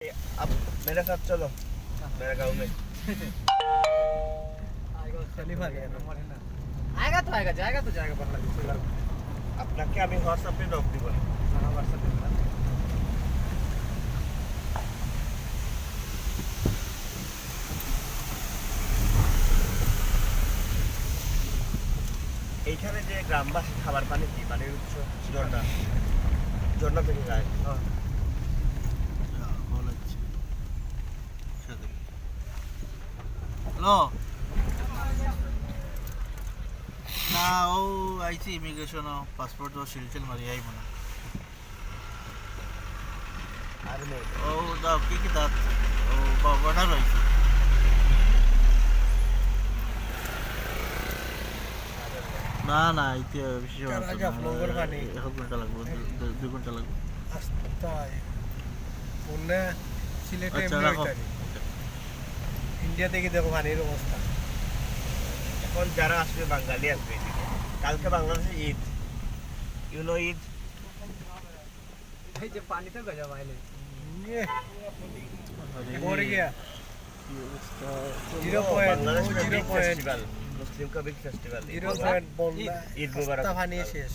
अब मेरे साथ चलो मेरे गांव में आएगा तो आएगा, जाएगा तो जाएगा बांग्लादेश। আপনাকে আমি হোয়াটসঅ্যাপে নক দিব এইখানে যে গ্রামবাসী খাবার পানি কি পানির উৎস ঝর্ণা ঝর্ণা থেকে যায় হ্যালো না ও আইছি ইমিগ্রেশন পাসপোর্ট ও শিলচেল মারি আইব না আর নেই ও দাও কি দাঁত ও বর্ডার রয়েছে না না আইতে বেশি সময় লাগবে না। 1 ঘন্টা লাগবে 2 ঘন্টা লাগবে তাই বললে সিলেটে আচ্ছা এমনি রাখো হইতারি। ইন্ডিয়া থেকে দেখো পানির অবস্থা। এখন যারা আসবে বাঙালি আসবে এদিকে। কালকে বাংলাদেশে ঈদ ইউনো ঈদ এই যে পানিতে গজব আইলে अरे मर गया ये उसका बांग्लादेश का बिग 0.0 फेस्टिवल मुस्लिम का बिग फेस्टिवल 0.1 ईद मुबारक পানি শেষ।